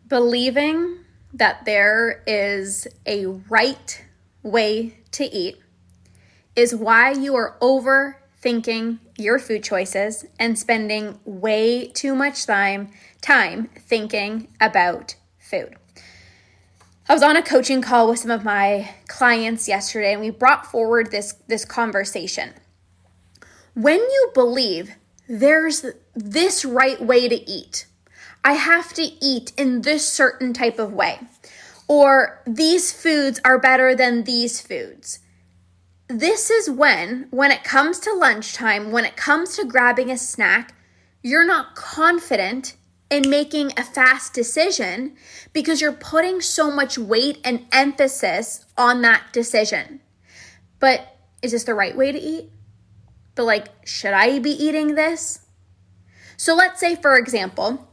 Believing that there is a right way to eat is why you are overthinking your food choices and spending way too much time thinking about food. I was on a coaching call with some of my clients yesterday, and we brought forward this conversation. When you believe there's this right way to eat, I have to eat in this certain type of way, or these foods are better than these foods. This is when it comes to lunchtime, when it comes to grabbing a snack, you're not confident in making a fast decision because you're putting so much weight and emphasis on that decision. But is this the right way to eat? But should I be eating this? So let's say, for example,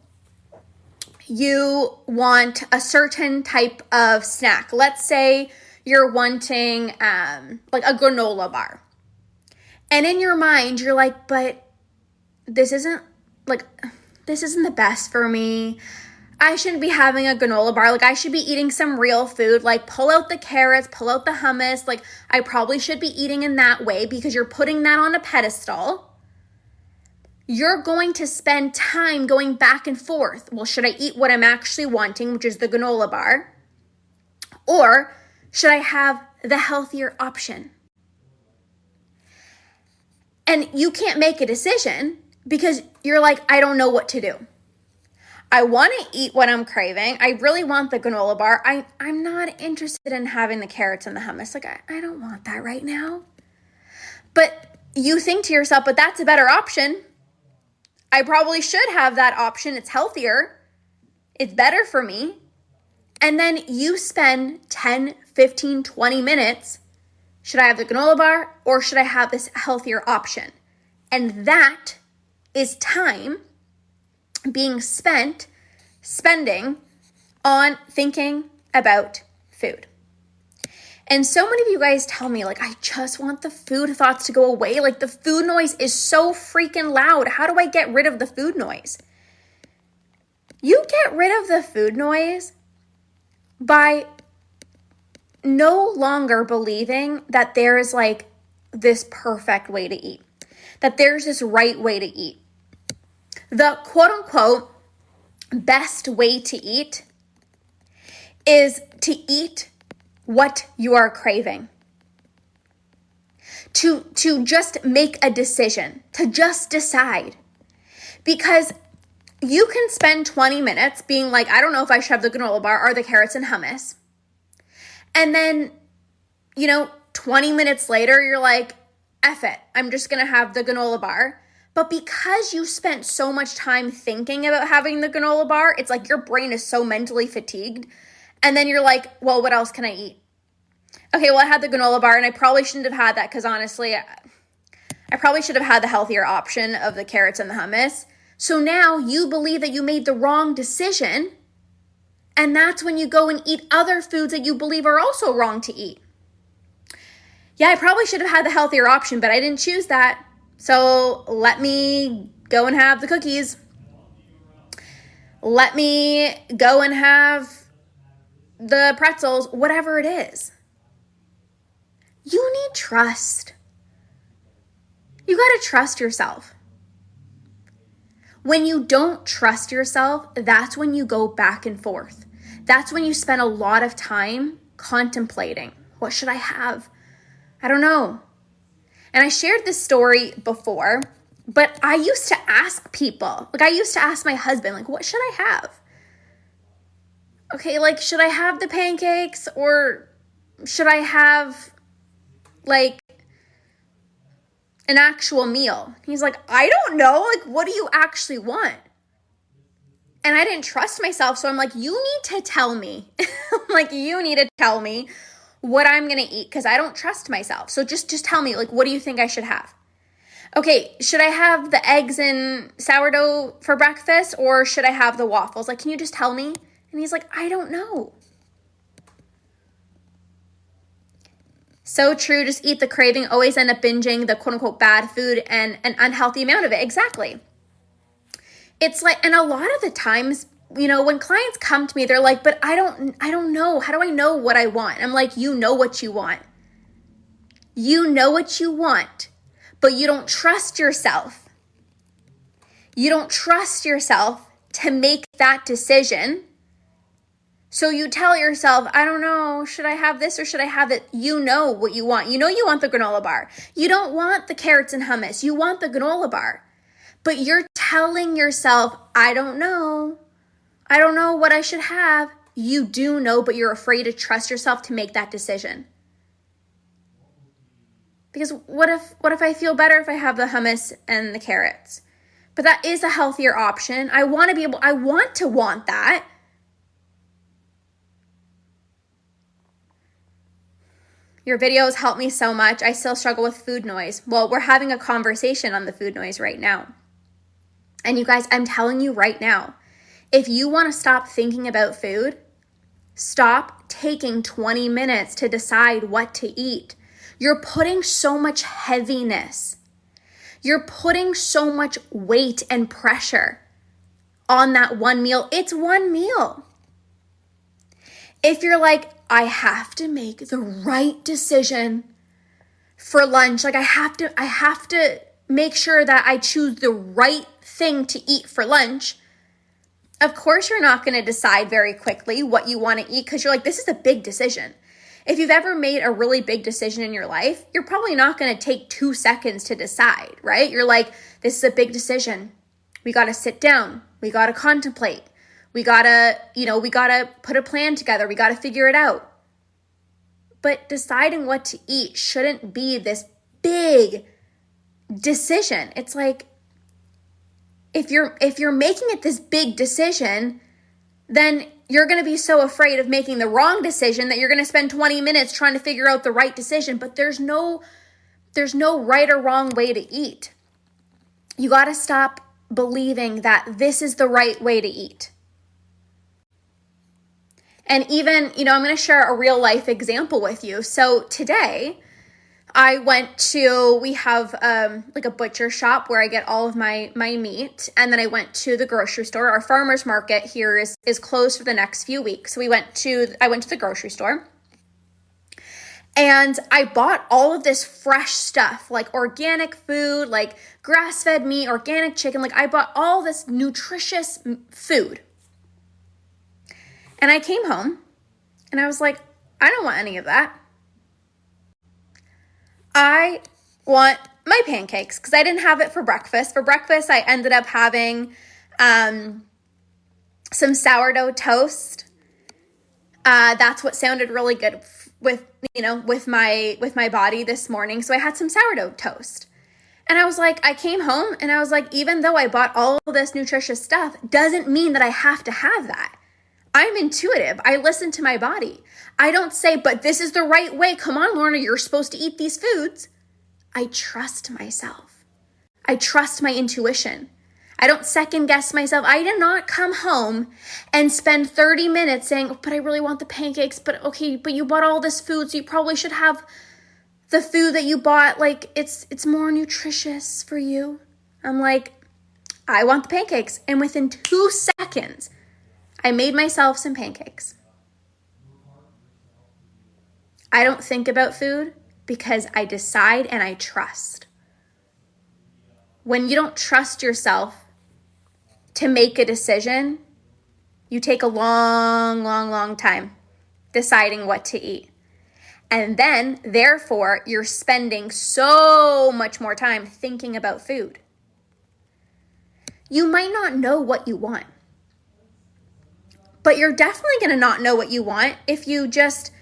you want a certain type of snack. Let's say you're wanting a granola bar. And in your mind, you're like, but this isn't the best for me. I shouldn't be having a granola bar. I should be eating some real food. Pull out the carrots, pull out the hummus. I probably should be eating in that way because you're putting that on a pedestal. You're going to spend time going back and forth. Well, should I eat what I'm actually wanting, which is the granola bar? Or should I have the healthier option? And you can't make a decision because you're like, I don't know what to do. I want to eat what I'm craving. I really want the granola bar. I'm not interested in having the carrots and the hummus. I don't want that right now. But you think to yourself, but that's a better option. I probably should have that option. It's healthier. It's better for me. And then you spend 10, 15, 20 minutes. Should I have the granola bar or should I have this healthier option? And that is time being spending on thinking about food. And so many of you guys tell me, I just want the food thoughts to go away. The food noise is so freaking loud. How do I get rid of the food noise? You get rid of the food noise by no longer believing that there is this perfect way to eat, that there's this right way to eat. The quote unquote best way to eat is to eat what you are craving. To just make a decision, to just decide. Because you can spend 20 minutes being I don't know if I should have the granola bar or the carrots and hummus. And then, 20 minutes later, you're like, F it, I'm just going to have the granola bar. But because you spent so much time thinking about having the granola bar, it's your brain is so mentally fatigued. And then you're like, well, what else can I eat? Okay, well, I had the granola bar and I probably shouldn't have had that because honestly, I probably should have had the healthier option of the carrots and the hummus. So now you believe that you made the wrong decision. And that's when you go and eat other foods that you believe are also wrong to eat. Yeah, I probably should have had the healthier option, but I didn't choose that. So let me go and have the cookies. Let me go and have the pretzels, whatever it is. You need trust. You got to trust yourself. When you don't trust yourself, that's when you go back and forth. That's when you spend a lot of time contemplating. What should I have? I don't know. And I shared this story before, but I used to ask people. I used to ask my husband, what should I have? Okay, should I have the pancakes or should I have an actual meal? He's like, I don't know. What do you actually want? And I didn't trust myself. So I'm like, you need to tell me. You need to tell me what I'm going to eat because I don't trust myself. So just tell me, what do you think I should have? Okay, should I have the eggs and sourdough for breakfast or should I have the waffles? Can you just tell me? And he's like, I don't know. So true. Just eat the craving. Always end up binging the quote unquote bad food and an unhealthy amount of it. Exactly. It's and a lot of the times when clients come to me, they're like, but I don't know. How do I know what I want? I'm like, you know what you want. You know what you want, but you don't trust yourself. You don't trust yourself to make that decision. So you tell yourself, I don't know, should I have this or should I have that? You know what you want. You know you want the granola bar. You don't want the carrots and hummus. You want the granola bar. But you're telling yourself, I don't know. I don't know what I should have. You do know, but you're afraid to trust yourself to make that decision. Because what if I feel better if I have the hummus and the carrots? But that is a healthier option. I want to want that. Your videos help me so much. I still struggle with food noise. Well, we're having a conversation on the food noise right now. And you guys, I'm telling you right now, if you want to stop thinking about food, stop taking 20 minutes to decide what to eat. You're putting so much heaviness. You're putting so much weight and pressure on that one meal. It's one meal. If you're like, I have to make the right decision for lunch, like I have to make sure that I choose the right thing to eat for lunch, of course you're not going to decide very quickly what you want to eat because you're like, this is a big decision. If you've ever made a really big decision in your life, you're probably not going to take 2 seconds to decide, right? You're like, this is a big decision. We got to sit down. We got to contemplate. We got to put a plan together. We got to figure it out. But deciding what to eat shouldn't be this big decision. It's like, if you're making it this big decision, then you're going to be so afraid of making the wrong decision that you're going to spend 20 minutes trying to figure out the right decision. But there's no right or wrong way to eat. You got to stop believing that this is the right way to eat. And even, I'm going to share a real life example with you. So today I we have like a butcher shop where I get all of my meat. And then I went to the grocery store. Our farmer's market here is closed for the next few weeks. So I went to the grocery store and I bought all of this fresh stuff, like organic food, like grass-fed meat, organic chicken. Like I bought all this nutritious food. And I came home and I was like, I don't want any of that. I want my pancakes because I didn't have it for breakfast. For breakfast, I ended up having some sourdough toast. That's what sounded really good with my body this morning. So I had some sourdough toast. And I was like, I came home and I was like, even though I bought all this nutritious stuff, doesn't mean that I have to have that. I'm intuitive. I listen to my body. I don't say, but this is the right way. Come on, Lorna, you're supposed to eat these foods. I trust myself. I trust my intuition. I don't second guess myself. I did not come home and spend 30 minutes saying, oh, but I really want the pancakes. But okay, but you bought all this food, so you probably should have the food that you bought. Like it's more nutritious for you. I'm like, I want the pancakes. And within 2 seconds, I made myself some pancakes. I don't think about food because I decide and I trust. When you don't trust yourself to make a decision, you take a long, long, long time deciding what to eat. And then, therefore, you're spending so much more time thinking about food. You might not know what you want. But you're definitely going to not know what you want if you just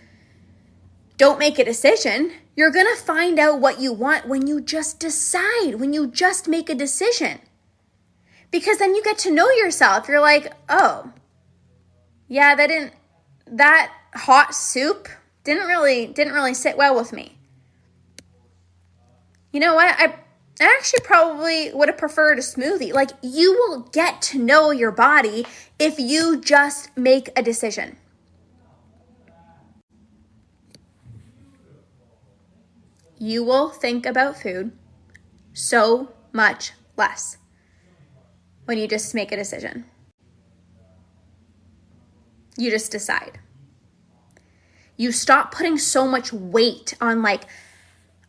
don't make a decision. You're going to find out what you want when you just decide, when you just make a decision. Because then you get to know yourself. You're like, oh, yeah, that hot soup didn't really sit well with me. You know what? I actually probably would have preferred a smoothie. Like, you will get to know your body if you just make a decision. You will think about food so much less when you just make a decision. You just decide. You stop putting so much weight on like,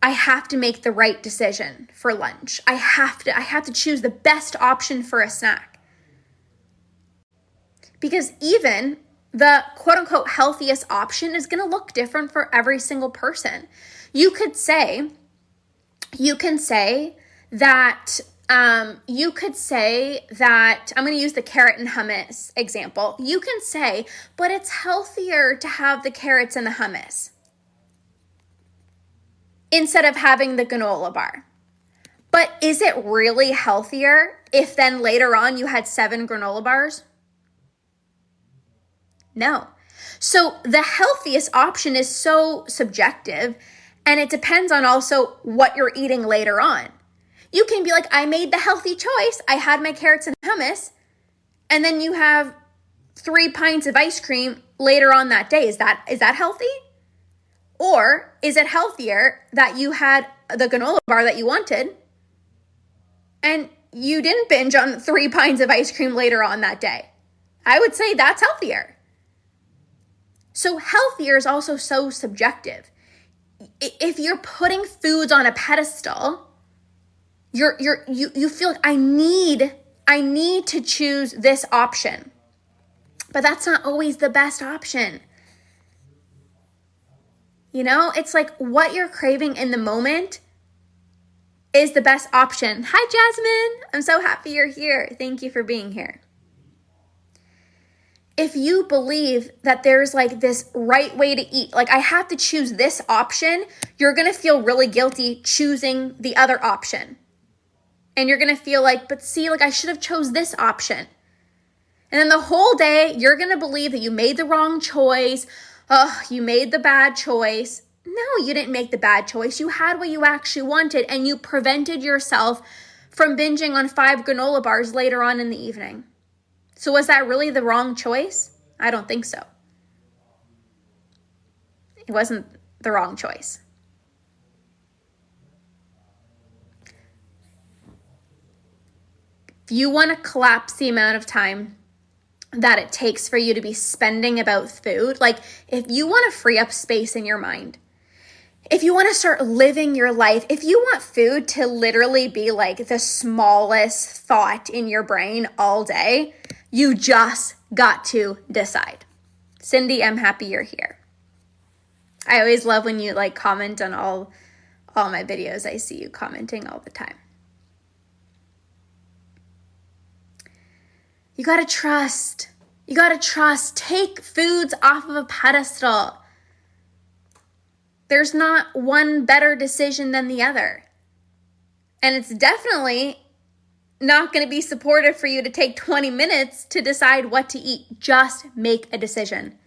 I have to make the right decision for lunch. I have to choose the best option for a snack. Because even the quote unquote healthiest option is going to look different for every single person. You can say that I'm going to use the carrot and hummus example. You can say, but it's healthier to have the carrots and the hummus instead of having the granola bar. But is it really healthier if then later on you had 7 granola bars? No. So the healthiest option is so subjective, and it depends on also what you're eating later on. You can be like, I made the healthy choice. I had my carrots and hummus, and then you have 3 pints of ice cream later on that day. Is that healthy? Or is it healthier that you had the granola bar that you wanted and you didn't binge on 3 pints of ice cream later on that day? I would say that's healthier. So healthier is also so subjective. If you're putting foods on a pedestal, you feel like I need to choose this option. But that's not always the best option. You know, it's like what you're craving in the moment is the best option. Hi, Jasmine. I'm so happy you're here. Thank you for being here. If you believe that there's like this right way to eat, like I have to choose this option, you're going to feel really guilty choosing the other option. And you're going to feel like, but see, like I should have chose this option. And then the whole day, you're going to believe that you made the wrong choice. Oh, you made the bad choice. No, you didn't make the bad choice. You had what you actually wanted, and you prevented yourself from binging on 5 granola bars later on in the evening. So was that really the wrong choice? I don't think so. It wasn't the wrong choice. If you want to collapse the amount of time that it takes for you to be spending about food, like if you want to free up space in your mind, if you want to start living your life, if you want food to literally be like the smallest thought in your brain all day, you just got to decide. Cindy, I'm happy you're here. I always love when you like comment on all my videos. I see you commenting all the time. You got to trust. You got to trust. Take foods off of a pedestal. There's not one better decision than the other. And it's definitely not going to be supportive for you to take 20 minutes to decide what to eat. Just make a decision.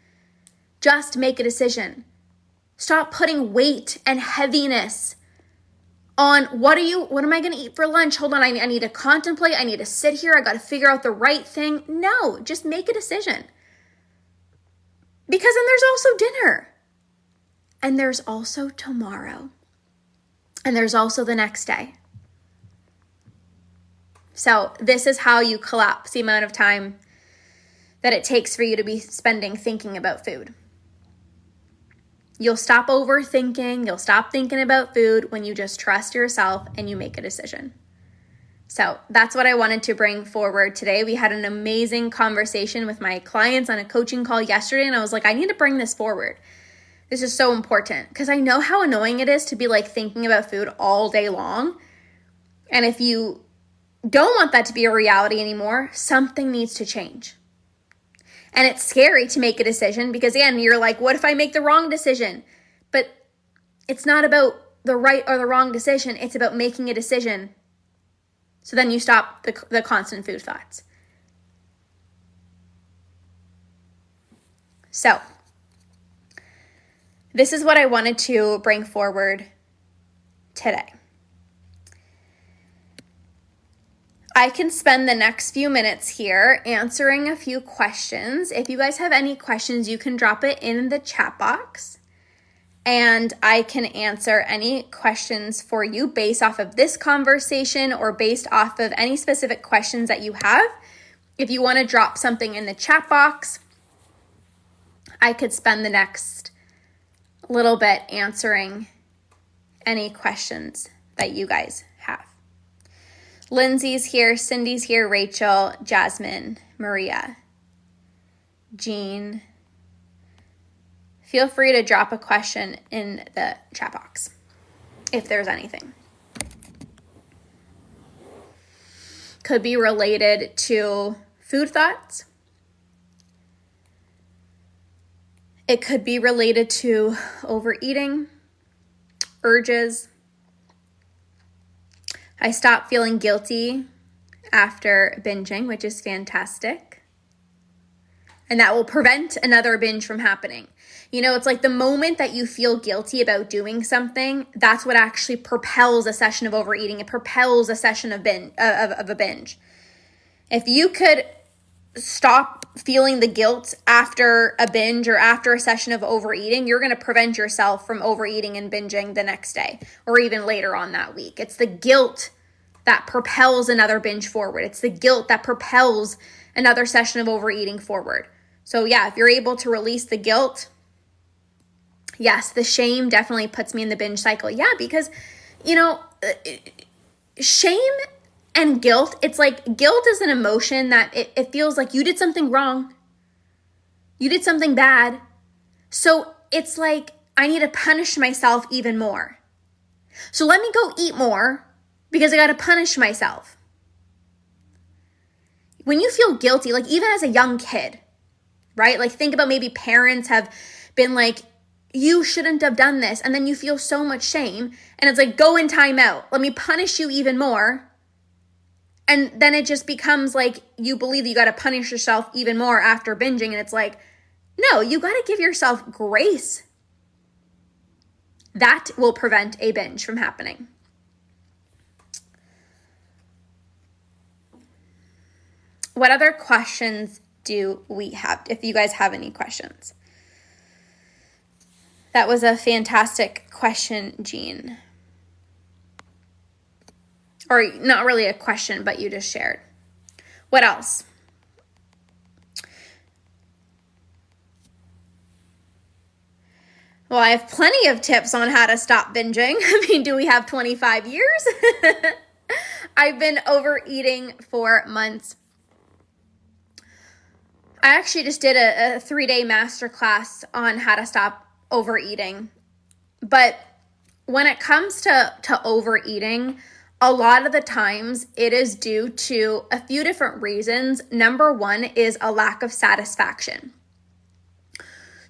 Just make a decision. Stop putting weight and heaviness on what am I going to eat for lunch? Hold on, I need to contemplate. I need to sit here. I got to figure out the right thing. No, just make a decision. Because then there's also dinner. And there's also tomorrow. And there's also the next day. So this is how you collapse the amount of time that it takes for you to be spending thinking about food. You'll stop overthinking, you'll stop thinking about food when you just trust yourself and you make a decision. So that's what I wanted to bring forward today. We had an amazing conversation with my clients on a coaching call yesterday, and I was like, I need to bring this forward. This is so important because I know how annoying it is to be like thinking about food all day long. And if you don't want that to be a reality anymore, something needs to change. And it's scary to make a decision because, again, you're like, what if I make the wrong decision? But it's not about the right or the wrong decision. It's about making a decision. So then you stop the constant food thoughts. So this is what I wanted to bring forward today. I can spend the next few minutes here answering a few questions. If you guys have any questions, you can drop it in the chat box and I can answer any questions for you based off of this conversation or based off of any specific questions that you have. If you want to drop something in the chat box, I could spend the next little bit answering any questions that you guys have. Lindsay's here, Cindy's here, Rachel, Jasmine, Maria, Jean. Feel free to drop a question in the chat box if there's anything. Could be related to food thoughts. It could be related to overeating, urges. I stopped feeling guilty after binging, which is fantastic. And that will prevent another binge from happening. You know, it's like the moment that you feel guilty about doing something, that's what actually propels a session of overeating. It propels a session of a binge. If you could stop feeling the guilt after a binge or after a session of overeating, you're going to prevent yourself from overeating and binging the next day or even later on that week. It's the guilt that propels another binge forward. It's the guilt that propels another session of overeating forward. So yeah, if you're able to release the guilt, yes, the shame definitely puts me in the binge cycle. Yeah, because, shame and guilt, it's like guilt is an emotion that it feels like you did something wrong. You did something bad. So it's like I need to punish myself even more. So let me go eat more because I got to punish myself. When you feel guilty, like even as a young kid, right? Like think about maybe parents have been like, you shouldn't have done this. And then you feel so much shame. And it's like, go in timeout. Let me punish you even more. And then it just becomes like you believe that you got to punish yourself even more after binging. And it's like, no, you got to give yourself grace. That will prevent a binge from happening. What other questions do we have? If you guys have any questions. That was a fantastic question, Jean. Or not really a question, but you just shared. What else? Well, I have plenty of tips on how to stop binging. I mean, do we have 25 years? I've been overeating for months. I actually just did a 3-day masterclass on how to stop overeating. But when it comes to overeating, a lot of the times it is due to a few different reasons. Number one is a lack of satisfaction.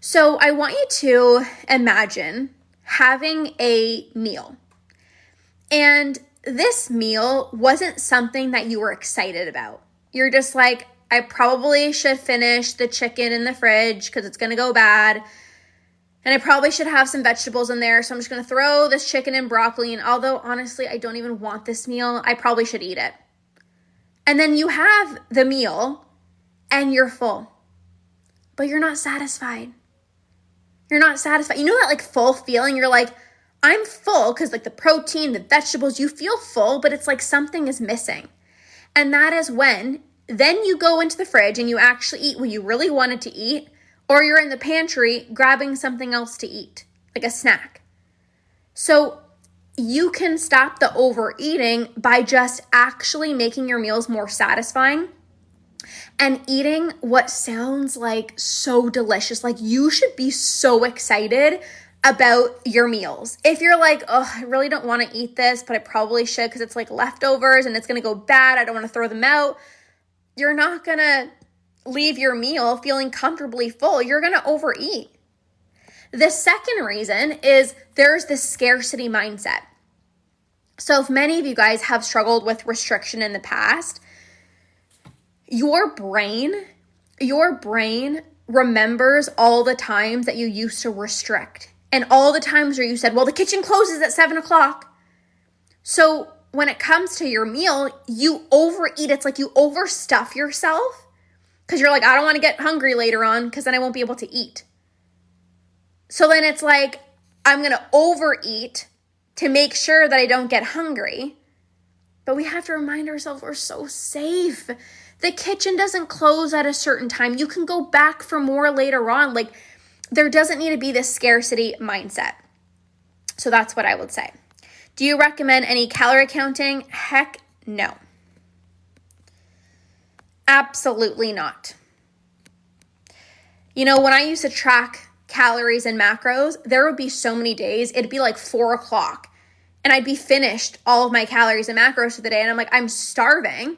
So I want you to imagine having a meal. And this meal wasn't something that you were excited about. You're just like, I probably should finish the chicken in the fridge because it's going to go bad. And I probably should have some vegetables in there. So I'm just going to throw this chicken and broccoli. And although honestly, I don't even want this meal, I probably should eat it. And then you have the meal and you're full, but you're not satisfied. You're not satisfied. You know that like full feeling? You're like, I'm full because like the protein, the vegetables, you feel full, but it's like something is missing. And that is when then you go into the fridge and you actually eat what you really wanted to eat, or you're in the pantry grabbing something else to eat, like a snack. So you can stop the overeating by just actually making your meals more satisfying and eating what sounds like so delicious. Like you should be so excited about your meals. If you're like, oh, I really don't want to eat this, but I probably should because it's like leftovers and it's going to go bad. I don't want to throw them out. You're not going to leave your meal feeling comfortably full. You're going to overeat. The second reason is there's this scarcity mindset. So if many of you guys have struggled with restriction in the past, your brain remembers all the times that you used to restrict and all the times where you said, well, the kitchen closes at 7:00. So when it comes to your meal, you overeat. It's like you overstuff yourself because you're like, I don't want to get hungry later on because then I won't be able to eat. So then it's like, I'm going to overeat to make sure that I don't get hungry. But we have to remind ourselves we're so safe. The kitchen doesn't close at a certain time. You can go back for more later on. Like there doesn't need to be this scarcity mindset. So that's what I would say. Do you recommend any calorie counting? Heck no. Absolutely not. You know, when I used to track calories and macros, there would be so many days, it'd be like 4:00 and I'd be finished all of my calories and macros for the day. And I'm like, I'm starving.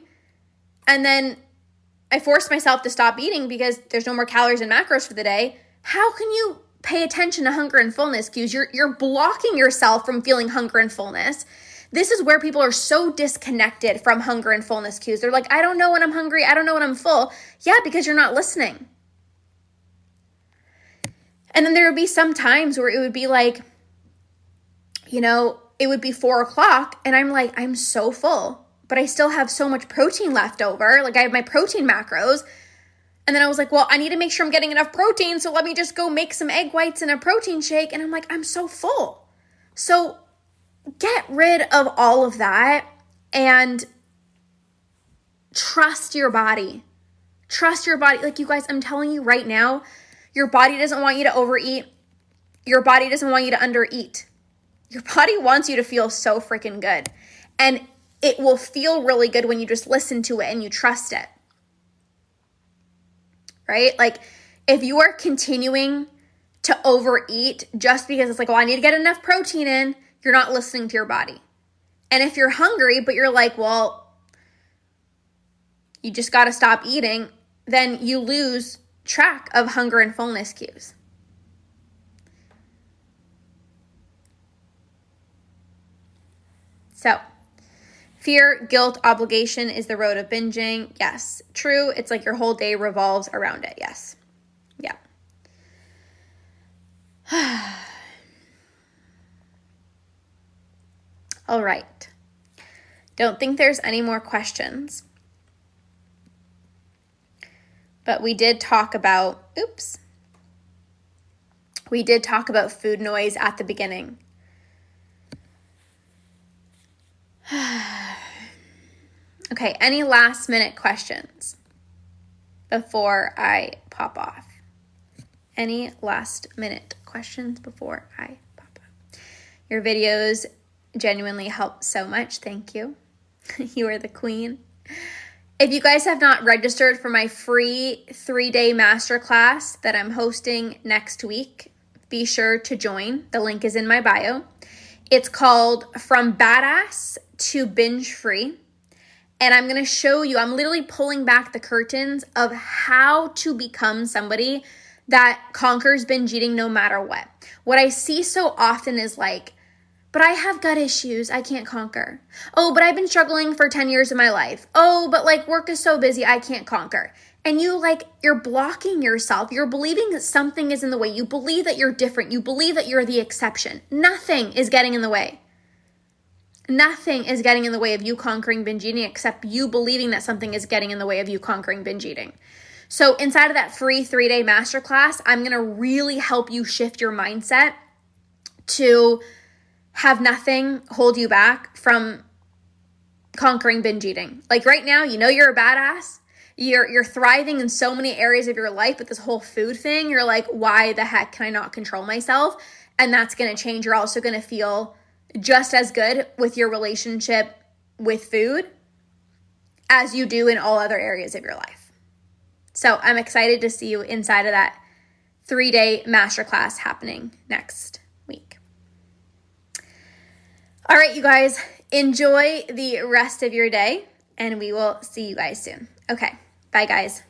And then I forced myself to stop eating because there's no more calories and macros for the day. How can you pay attention to hunger and fullness cues? You're blocking yourself from feeling hunger and fullness. This is where people are so disconnected from hunger and fullness cues. They're like, I don't know when I'm hungry. I don't know when I'm full. Yeah, because you're not listening. And then there would be some times where it would be like, you know, it would be 4:00 and I'm like, I'm so full, but I still have so much protein left over. Like I have my protein macros. And then I was like, well, I need to make sure I'm getting enough protein. So let me just go make some egg whites and a protein shake. And I'm like, I'm so full. So get rid of all of that and trust your body. Trust your body. Like you guys, I'm telling you right now, your body doesn't want you to overeat. Your body doesn't want you to undereat. Your body wants you to feel so freaking good. And it will feel really good when you just listen to it and you trust it. Right? Like if you are continuing to overeat just because it's like, well, I need to get enough protein in, you're not listening to your body. And if you're hungry, but you're like, well, you just got to stop eating, then you lose track of hunger and fullness cues. So, fear, guilt, obligation is the road of binging. Yes, true. It's like your whole day revolves around it. Yes. Yeah. All right. Don't think there's any more questions. But we did talk about, we did talk about food noise at the beginning. Okay, any last minute questions before I pop off? Any last minute questions before I pop off? Your videos genuinely help so much. Thank you. You are the queen. If you guys have not registered for my free 3-day masterclass that I'm hosting next week, be sure to join. The link is in my bio. It's called From Badass to Binge Free. And I'm going to show you, I'm literally pulling back the curtains of how to become somebody that conquers binge eating no matter what. What I see so often is like, but I have gut issues I can't conquer. Oh, but I've been struggling for 10 years of my life. Oh, but like work is so busy I can't conquer. And you're blocking yourself. You're believing that something is in the way. You believe that you're different. You believe that you're the exception. Nothing is getting in the way. Nothing is getting in the way of you conquering binge eating except you believing that something is getting in the way of you conquering binge eating. So inside of that free 3-day masterclass, I'm going to really help you shift your mindset to have nothing hold you back from conquering binge eating. Like right now, you know you're a badass. You're thriving in so many areas of your life, but this whole food thing, you're like, why the heck can I not control myself? And that's going to change. You're also going to feel just as good with your relationship with food as you do in all other areas of your life. So I'm excited to see you inside of that 3-day masterclass happening next week. All right, you guys, enjoy the rest of your day, and we will see you guys soon. Okay, bye guys.